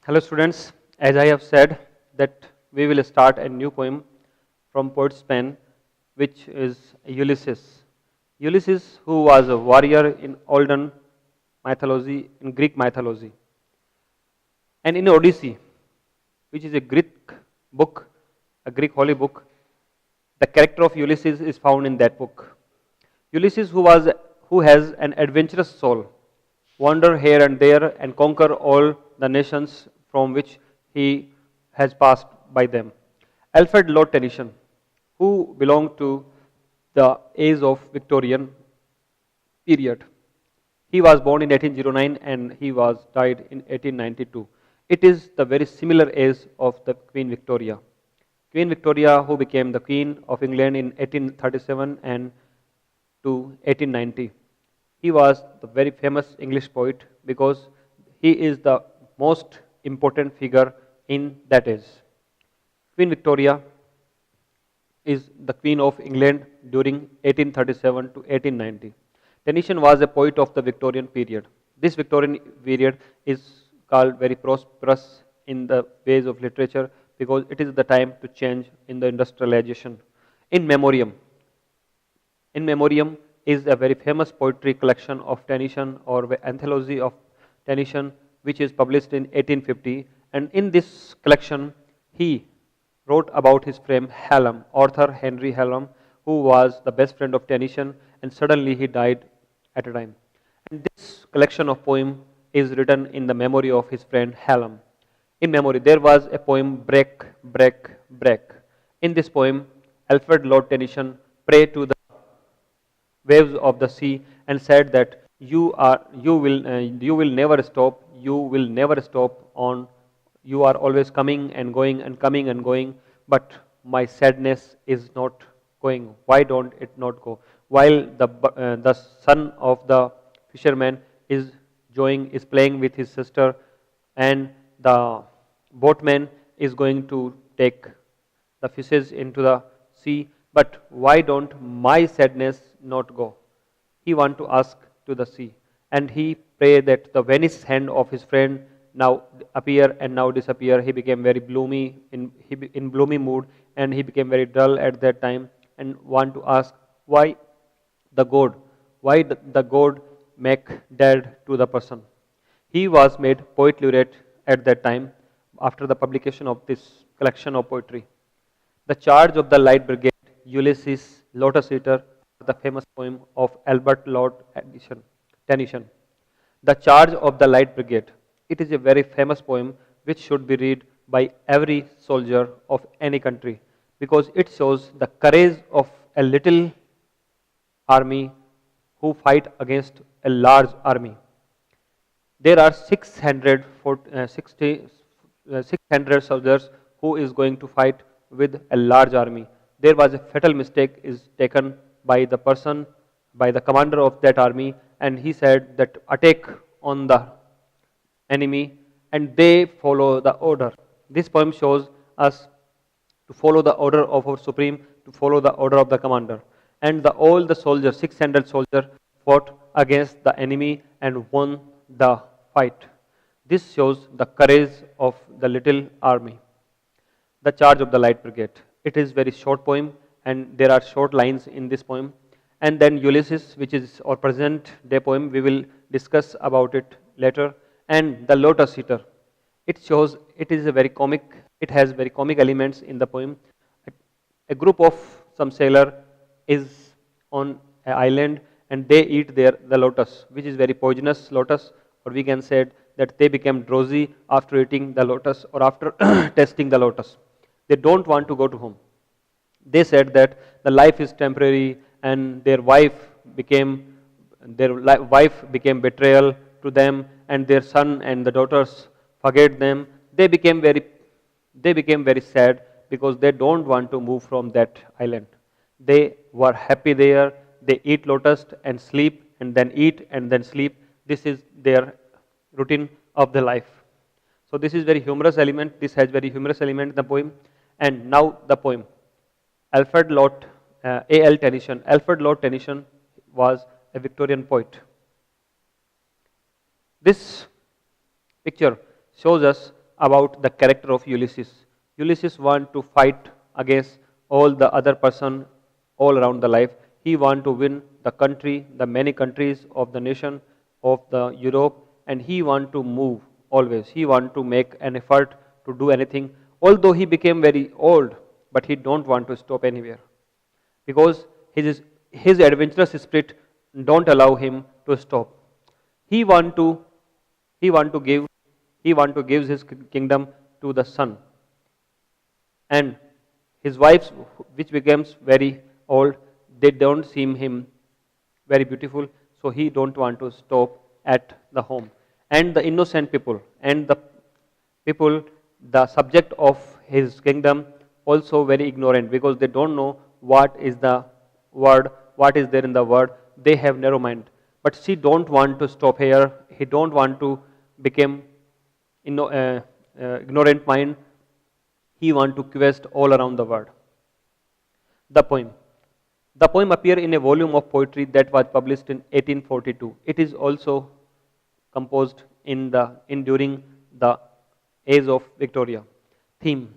Hello students, as I have said that we will start a new poem from poet's pen which is Ulysses. Ulysses, who was a warrior in olden mythology, in Greek mythology, and in Odyssey, which is a Greek book, a Greek holy book, the character of Ulysses is found in that book. Ulysses, who has an adventurous soul, wander here and there and conquer all the nations from which he has passed by them. Alfred Lord Tennyson, who belonged to the age of Victorian period. He was born in 1809 and he was died in 1892. It is the very similar age of the Queen Victoria. Queen Victoria, who became the Queen of England in 1837 and to 1890. He was the very famous English poet because he is the most important figure in that age. Queen Victoria is the Queen of England during 1837 to 1890. Tennyson was a poet of the Victorian period. This Victorian period is called very prosperous in the ways of literature because it is the time to change in the industrialization. In Memoriam. In Memoriam is a very famous poetry collection of Tennyson or anthology of Tennyson which is published in 1850, and in this collection he wrote about his friend Hallam, Arthur Henry Hallam, who was the best friend of Tennyson, and suddenly he died at a time. And this collection of poem is written in the memory of his friend Hallam. In memory, there was a poem, Break, Break, Break. In this poem, Alfred Lord Tennyson prayed to the waves of the sea and said that you will never stop, you will never stop on, you are always coming and going and coming and going, but my sadness is not going. Why don't it not go? While the son of the fisherman is is playing with his sister, and the boatman is going to take the fishes into the sea, but why don't my sadness not go? He want to ask to the sea, and he pray that the vanished hand of his friend now appear and now disappear. He became very gloomy in gloomy mood, and he became very dull at that time, and want to ask why the god, why the god make dead to the person. He was made poet laureate at that time after the publication of this collection of poetry. The Charge of the Light Brigade, Ulysses, Lotus Eater, the famous poem of Albert Lord Tennyson. The Charge of the Light Brigade. It is a very famous poem which should be read by every soldier of any country because it shows the courage of a little army who fight against a large army. There are 600 soldiers who is going to fight with a large army. There was a fatal mistake is taken by the person, by the commander of that army, and he said that attack on the enemy, and they follow the order. This poem shows us to follow the order of our supreme, to follow the order of the commander. And all the soldiers, 600 soldiers, fought against the enemy and won the fight. This shows the courage of the little army. The Charge of the Light Brigade. It is very short poem, and there are short lines in this poem. And then Ulysses, which is our present day poem, we will discuss about it later. And the Lotus Eater. It shows, it is a very comic, it has very comic elements in the poem. A group of some sailor is on an island and they eat the lotus, which is very poisonous lotus, or we can say that they became drowsy after eating the lotus or after tasting the lotus. They don't want to go to home. They said that the life is temporary, and their wife became betrayal to them, and their son and the daughters forget them. They became very sad because they don't want to move from that island. They were happy there. They eat lotus and sleep and then eat and then sleep. This is their routine of the life. So this is very humorous element. This has very humorous element in the poem. And now the poem. Alfred Lord A.L. Tennyson. Alfred Lord Tennyson was a Victorian poet. This picture shows us about the character of Ulysses. Ulysses want to fight against all the other person all around the life. He want to win the country, the many countries of the nation of the Europe, and he want to move always. He want to make an effort to do anything. Although he became very old, but he don't want to stop anywhere because his adventurous spirit don't allow him to stop. He want to he want to give he want to give his kingdom to the son, and his wives, which becomes very old, they don't seem him very beautiful, so he don't want to stop at the home. And the innocent people and the people, the subject of his kingdom, also very ignorant because they don't know what is the word, what is there in the word. They have narrow mind. But she don't want to stop here. He don't want to become ignorant mind. He want to quest all around the world. The poem. The poem appeared in a volume of poetry that was published in 1842. It is also composed during the age of Victoria. Theme: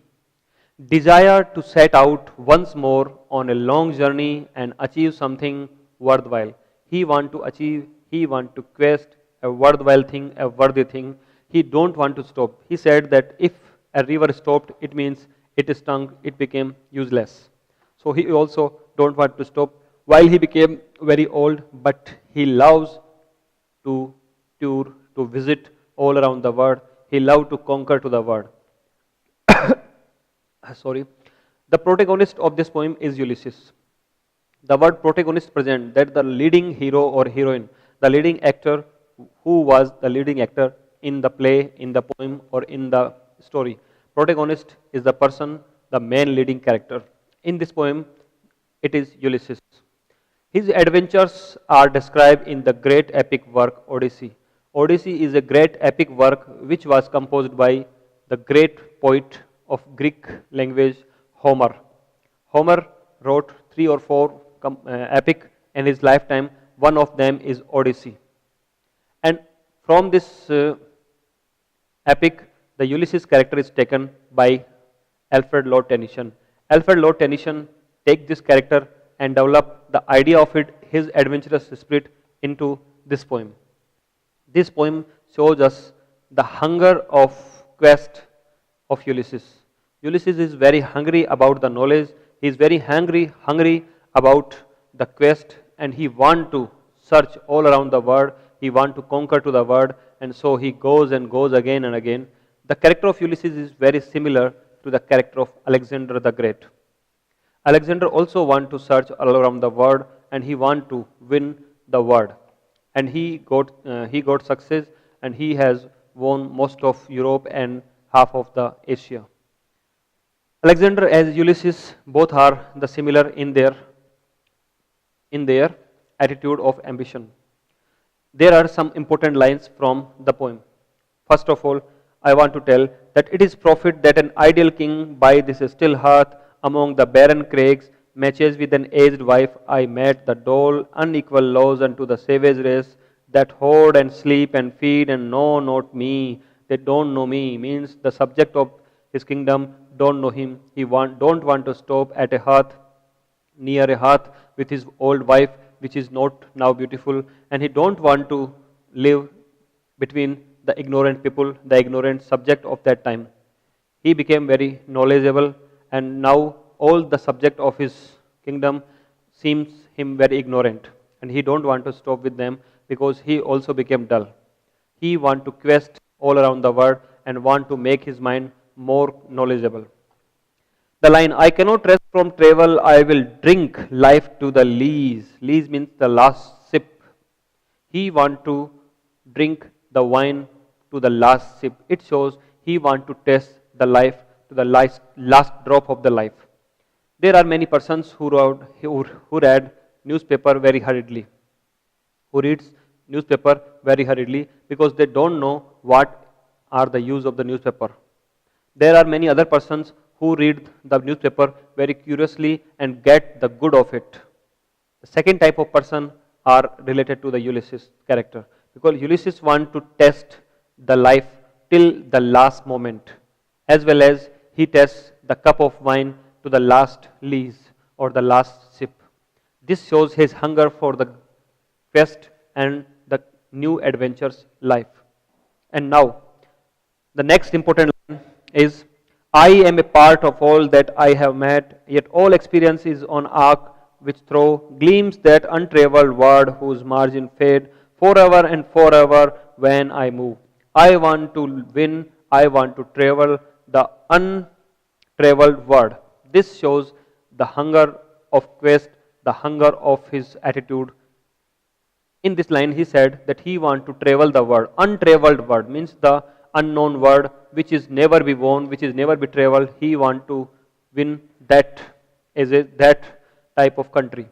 desire to set out once more on a long journey and achieve something worthwhile. He want to achieve, he want to quest a worthwhile thing, a worthy thing. He don't want to stop. He said that if a river stopped, it means it stunk, it became useless. So he also don't want to stop. While he became very old, but he loves to tour, to visit all around the world. He loved to conquer to the world. Sorry. The protagonist of this poem is Ulysses. The word protagonist presents that the leading hero or heroine, the leading actor who was the leading actor in the play, in the poem, or in the story. Protagonist is the person, the main leading character. In this poem, it is Ulysses. His adventures are described in the great epic work Odyssey. Odyssey is a great epic work which was composed by the great poet of Greek language, Homer. Homer wrote 3 or 4 epic in his lifetime. One of them is Odyssey. And from this epic, the Ulysses character is taken by Alfred Lord Tennyson. Alfred Lord Tennyson take this character and develop the idea of it, his adventurous spirit, into this poem. This poem shows us the hunger of quest of Ulysses. Ulysses is very hungry about the knowledge. He is very hungry about the quest, and he want to search all around the world. He want to conquer to the world, and so he goes and goes again and again. The character of Ulysses is very similar to the character of Alexander the Great. Alexander also want to search all around the world, and he want to win the world. And he got success, and he has won most of Europe and half of the Asia. Alexander as Ulysses both are the similar in their attitude of ambition. There are some important lines from the poem. First of all, I want to tell that it is prophet that an ideal king by this still hearth among the barren crags matches with an aged wife. I met the dole unequal laws unto the savage race that hoard and sleep and feed and know not me. They don't know me means the subject of his kingdom don't know him. He don't want to stop at a hearth, near a hearth with his old wife, which is not now beautiful, and he don't want to live between the ignorant people, the ignorant subject of that time. He became very knowledgeable, and now all the subject of his kingdom seems him very ignorant, and he don't want to stop with them because he also became dull. He want to quest all around the world and want to make his mind more knowledgeable. The line, I cannot rest from travel, I will drink life to the lees. Lees means the last sip. He want to drink the wine to the last sip. It shows he want to taste the life to the last drop of the life. There are many persons who read newspaper very hurriedly, who reads newspaper very hurriedly because they don't know what are the use of the newspaper. There are many other persons who read the newspaper very curiously and get the good of it. The second type of person are related to the Ulysses character, because Ulysses want to test the life till the last moment, as well as he tests the cup of wine to the last lees or the last sip. This shows his hunger for the quest and the new adventures life. And now, the next important line is, I am a part of all that I have met, yet all experience is on arc which throw gleams that untraveled word whose margin fade forever and forever when I move. I want to win, I want to travel the untraveled word. This shows the hunger of quest, the hunger of his attitude. In this line he said that he want to travel the world. Untraveled word means the unknown word which is never be won, which is never be traveled. He want to win that as that type of country.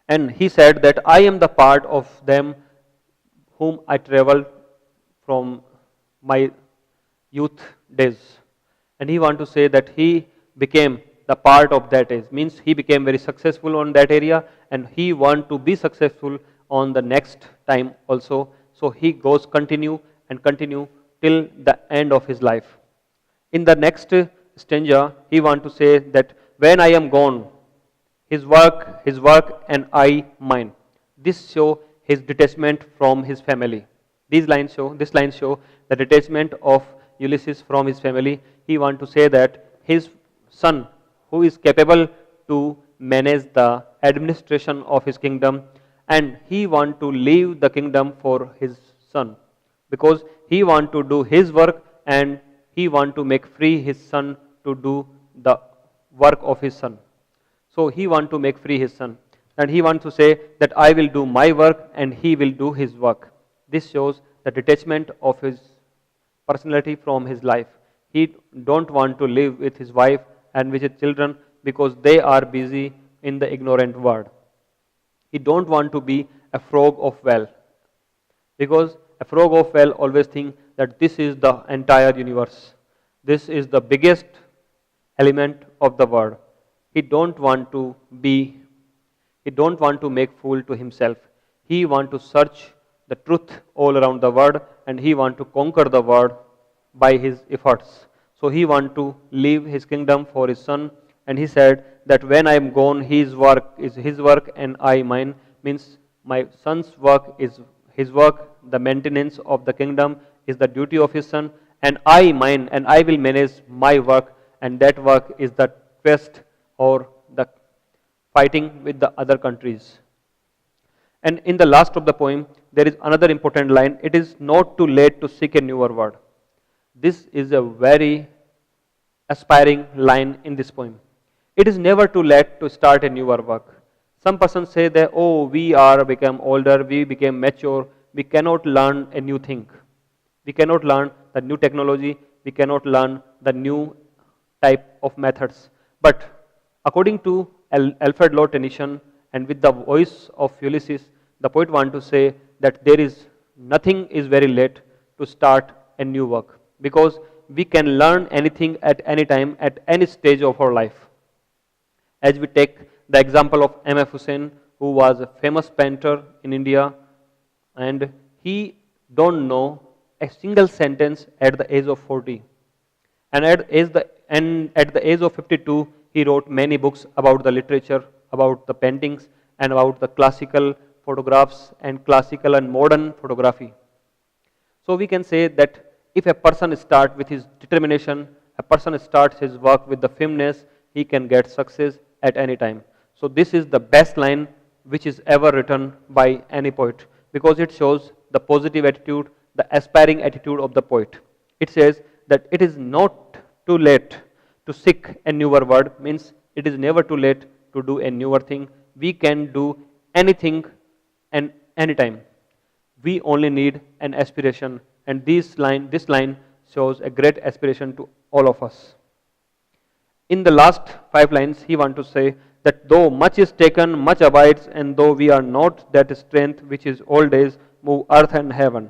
And he said that I am the part of them whom I traveled from my youth days. And he want to say that he became the part of that age, means he became very successful on that area, and he want to be successful on the next time also. So he goes continue and continue till the end of his life. In the next stanza, he want to say that when I am gone, his work and I mine. This show his detachment from his family. This line show the detachment of Ulysses from his family. He want to say that his son, who is capable to manage the administration of his kingdom, and he want to leave the kingdom for his son, because he want to do his work and he want to make free his son to do the work of his son. So he want to make free his son, and he want to say that I will do my work and he will do his work. This shows the detachment of his personality from his life. He don't want to live with his wife and with his children because they are busy in the ignorant world. He don't want to be a frog of well, because a frog of well always think that this is the entire universe. This is the biggest element of the world. He don't want to make fool to himself. He want to search the truth all around the world, and he want to conquer the world by his efforts. So he want to leave his kingdom for his son, and he said that when I am gone, his work is his work and I mine, means my son's work is his work, the maintenance of the kingdom is the duty of his son, and I mine, and I will manage my work, and that work is the quest or the fighting with the other countries. And in the last of the poem, there is another important line. It is not too late to seek a newer word. This is a very aspiring line in this poem. It is never too late to start a newer work. Some persons say that, oh, we are become older, we became mature, we cannot learn a new thing. We cannot learn the new technology, we cannot learn the new type of methods. But according to Alfred Lord Tennyson, and with the voice of Ulysses, the poet want to say that there is nothing is very late to start a new work, because we can learn anything at any time, at any stage of our life. As we take the example of M.F. Hussain, who was a famous painter in India, and he don't know a single sentence at the age of 40. And at the age of 52, he wrote many books about the literature, about the paintings, and about the classical photographs and classical and modern photography. So we can say that if a person starts with his determination, a person starts his work with the firmness, he can get success at any time. So this is the best line which is ever written by any poet, because it shows the positive attitude, the aspiring attitude of the poet. It says that it is not too late to seek a newer word, means it is never too late to do a newer thing. We can do anything and anytime. We only need an aspiration, and this line shows a great aspiration to all of us. In the last 5 lines, he wants to say that though much is taken, much abides, and though we are not that strength which is all days move earth and heaven.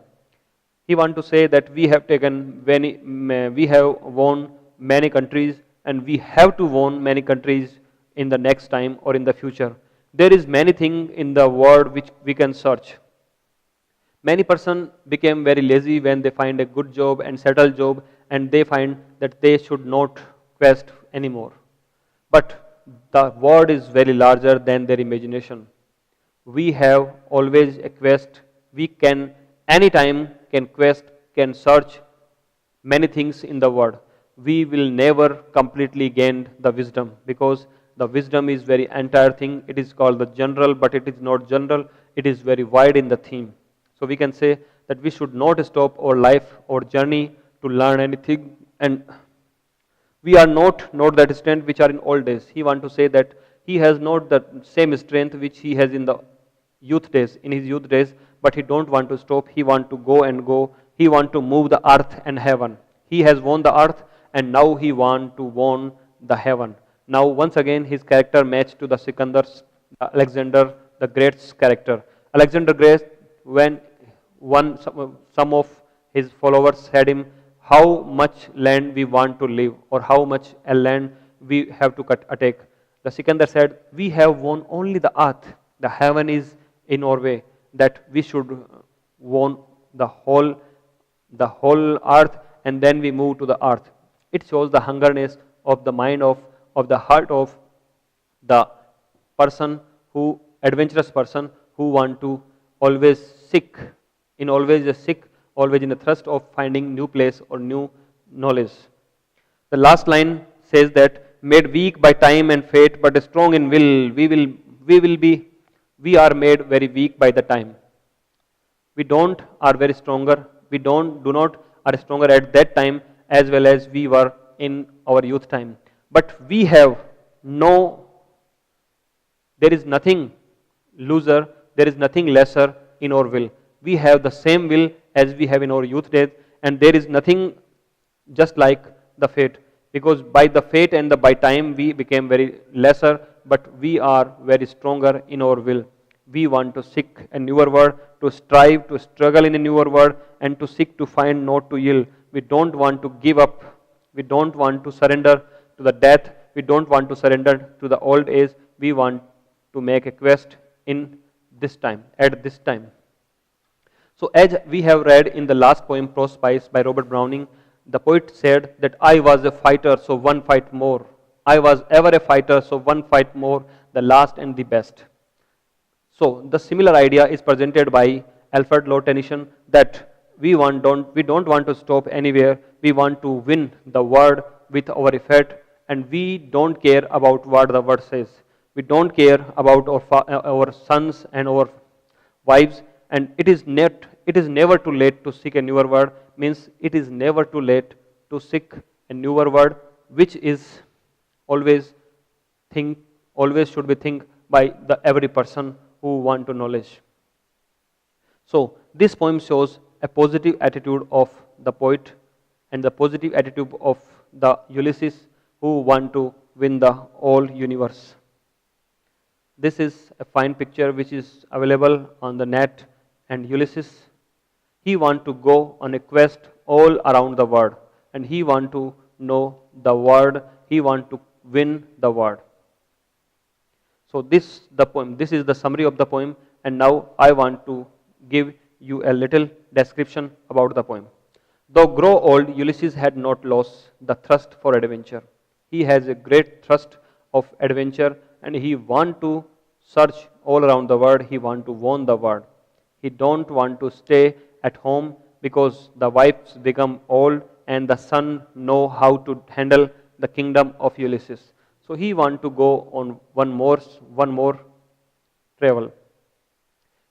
He wants to say that we have won many countries, and we have to won many countries in the next time or in the future. There is many things in the world which we can search. Many person became very lazy when they find a good job and settled job, and they find that they should not quest anymore. But the world is very larger than their imagination. We have always a quest. We can anytime can quest, can search many things in the world. We will never completely gain the wisdom, because the wisdom is very entire thing. It is called the general, but it is not general. It is very wide in the theme. So we can say that we should not stop our life or journey to learn anything, and we are not that strength which are in old days. He want to say that he has not the same strength which he has in the youth days, in his youth days, but he don't want to stop. He want to go and go. He want to move the earth and heaven. He has won the earth, and now he want to won the heaven. Now once again his character matched to the Sikandar's, Alexander the Great's character. Alexander Great, when some of his followers said him how much land we want to live, or how much land we have to attack. The Sikandar said, we have won only the earth. The heaven is in our way, that we should won the whole earth, and then we move to the earth. It shows the hungerness of the mind of the heart of the person who, adventurous person who want to always seek, in always a seek, always in the thrust of finding new place or new knowledge. The last line says that, made weak by time and fate, but strong in will, we are made very weak by the time. We don't are very stronger. We do not are stronger at that time as well as we were in our youth time. But we have no, there is nothing loser, there is nothing lesser in our will. We have the same will as we have in our youth days, and there is nothing just like the fate, because by the fate and by time we became very lesser, but we are very stronger in our will. We want to seek a newer world, to strive, to struggle in a newer world, and to seek to find, not to yield. We don't want to give up. We don't want to surrender to the death. We don't want to surrender to the old age. We want to make a quest in this time, at this time. So as we have read in the last poem, Prospice by Robert Browning, the poet said that I was a fighter, so one fight more. I was ever a fighter, so one fight more, the last and the best. So the similar idea is presented by Alfred Lord Tennyson, that we don't want to stop anywhere. We want to win the world with our effort, and we don't care about what the word says. We don't care about our sons and our wives, and it is never too late to seek a newer word. Means it is never too late to seek a newer word, which is always should be think by the every person who want to knowledge. So this poem shows a positive attitude of the poet and the positive attitude of the Ulysses, who want to win the whole universe. This is a fine picture which is available on the net, and Ulysses, he want to go on a quest all around the world, and he want to know the world, he want to win the world. So this is the summary of the poem, and now I want to give you a little description about the poem. Though grow old, Ulysses had not lost the thirst for adventure. He has a great thirst of adventure, and he want to search all around the world. He want to won the world. He don't want to stay at home, because the wives become old and the son know how to handle the kingdom of Ulysses. So he want to go on one more travel.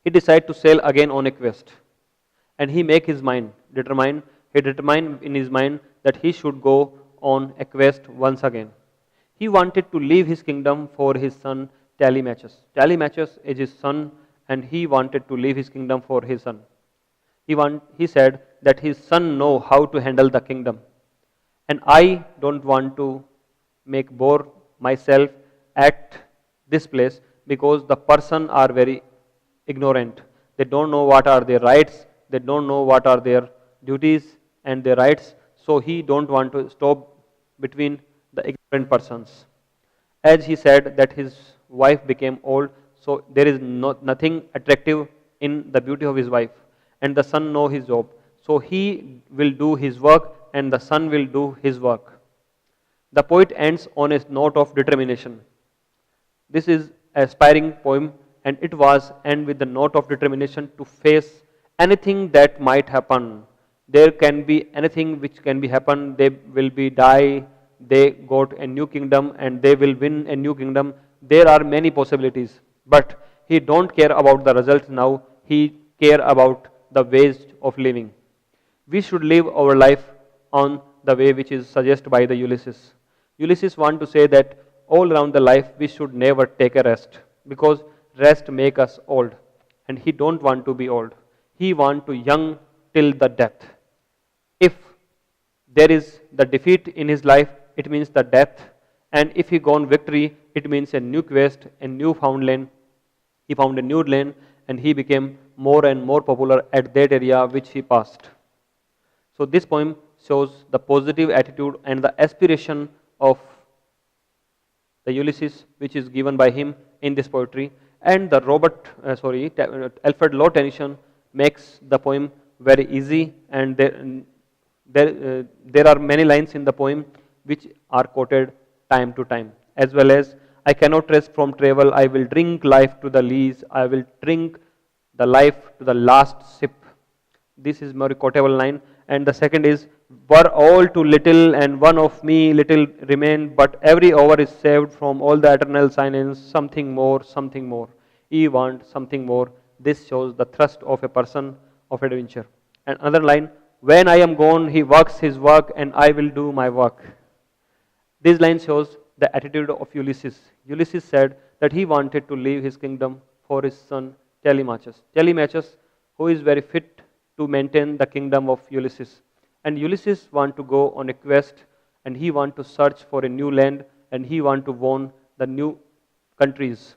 He decide to sail again on a quest, and he make his mind determine. He determined in his mind that he should go on a quest once again. He wanted to leave his kingdom for his son Telemachus. Telemachus is his son, and he wanted to leave his kingdom for his son. He said that his son know how to handle the kingdom, and I don't want to make bore myself at this place, because the person are very ignorant. They don't know what are their rights. They don't know what are their duties and their rights. So he don't want to stop between the ignorant persons. As he said that his wife became old, so there is nothing attractive in the beauty of his wife. and the son know his job. So he will do his work and the son will do his work. The poet ends on a note of determination. This is an aspiring poem and it was end with the note of determination to face anything that might happen. There can be anything which can be happen. They will be die, they got a new kingdom and they will win a new kingdom. There are many possibilities. But he don't care about the results now. He care about the ways of living. We should live our life on the way which is suggested by the Ulysses. Ulysses want to say that all around the life we should never take a rest because rest make us old and he don't want to be old. He want to young till the death. If there is the defeat in his life, it means the death, and if he gone victory, it means a new quest, a new found land. He found a new land and he became more and more popular at that area which he passed. So this poem shows the positive attitude and the aspiration of the Ulysses which is given by him in this poetry, and the Alfred Lord Tennyson makes the poem very easy, and there are many lines in the poem which are quoted time to time, as well as I cannot rest from travel, I will drink life to the lees, I will drink the life to the last sip. This is very quotable line. And the second is, were all too little and one of me little remain, but every hour is saved from all the eternal silence, something more, something more. He wants something more. This shows the thrust of a person of adventure. And another line, when I am gone, he works his work and I will do my work. This line shows the attitude of Ulysses. Ulysses said that he wanted to leave his kingdom for his son Telemachus. Telemachus, who is very fit to maintain the kingdom of Ulysses. And Ulysses want to go on a quest and he want to search for a new land and he want to won the new countries.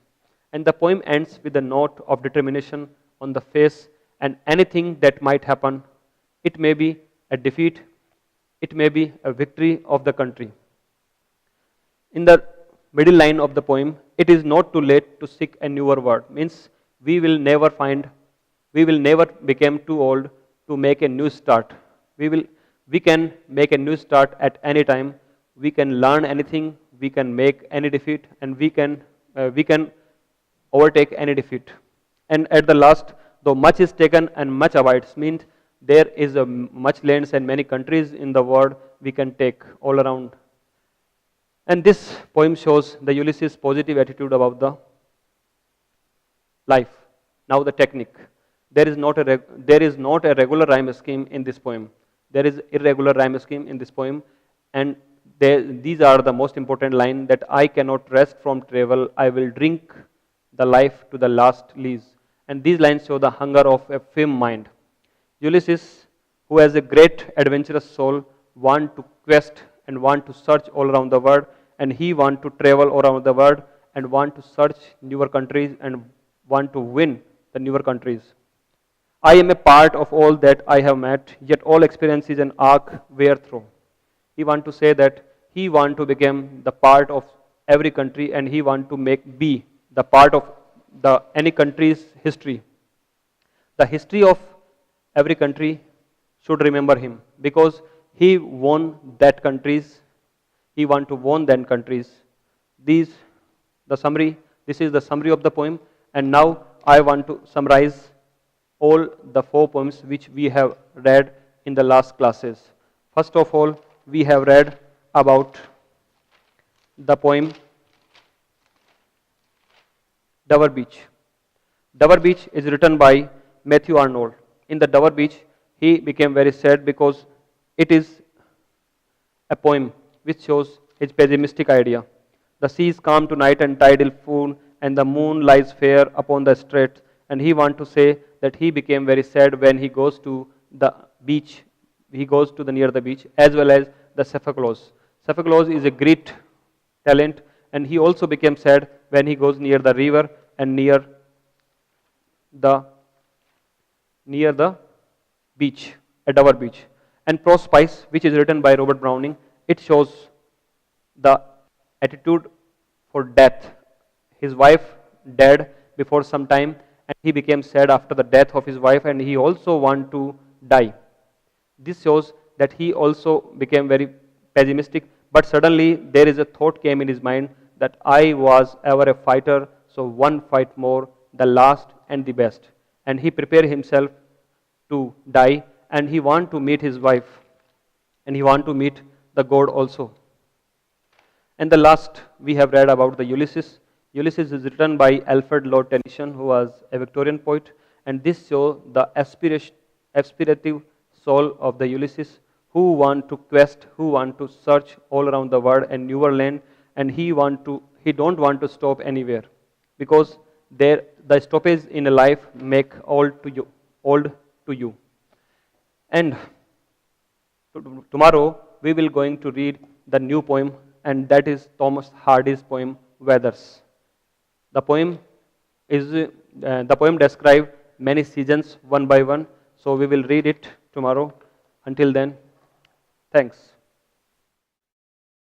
And the poem ends with a note of determination on the face and anything that might happen. It may be a defeat, it may be a victory of the country. In the middle line of the poem, it is not too late to seek a newer word. Means we will never become too old to make a new start. We can make a new start at any time. We can learn anything. We can make any defeat, and we can overtake any defeat. And at the last, though much is taken and much abides, means there is a much lands and many countries in the world we can take all around. And this poem shows the Ulysses' positive attitude about the life. Now the technique. There is not a regular rhyme scheme in this poem. There is irregular rhyme scheme in this poem, and these are the most important line that I cannot rest from travel. I will drink the life to the last lees. And these lines show the hunger of a firm mind. Ulysses, who has a great adventurous soul, want to quest and want to search all around the world, and he want to travel all around the world and want to search newer countries and want to win the newer countries. I am a part of all that I have met, yet all experience is an arc where through. He want to say that he want to become the part of every country and he want to be the part of any country's history. The history of every country should remember him because he won that countries. He want to won that countries. This is the summary of the poem, and now I want to summarize all the 4 poems which we have read in the last classes. First of all, we have read about the poem Dover Beach. Dover Beach is written by Matthew Arnold. In the Dover Beach, he became very sad because it is a poem which shows his pessimistic idea. The sea is calm tonight and tidal full, and the moon lies fair upon the strait. And he want to say that he became very sad when he goes to the beach. He goes to the near the beach, as well as the Sophocles. Sophocles is a great talent, and he also became sad when he goes near the river and near the beach, at Dover Beach. And Prospice, which is written by Robert Browning, it shows the attitude for death. His wife died before some time, and he became sad after the death of his wife, and he also wanted to die. This shows that he also became very pessimistic, but suddenly there is a thought came in his mind that I was ever a fighter, so one fight more, the last and the best. And he prepared himself to die, and he want to meet his wife, and he want to meet the God also. And the last we have read about the Ulysses. Ulysses is written by Alfred Lord Tennyson, who was a Victorian poet, and this shows the aspirative soul of the Ulysses, who want to quest, who want to search all around the world and newer land, and he don't want to stop anywhere, because there the stoppage in a life make old to you. And tomorrow we will going to read the new poem, and that is Thomas Hardy's poem Weathers. The poem describes many seasons one by one. So we will read it tomorrow. Until then, thanks.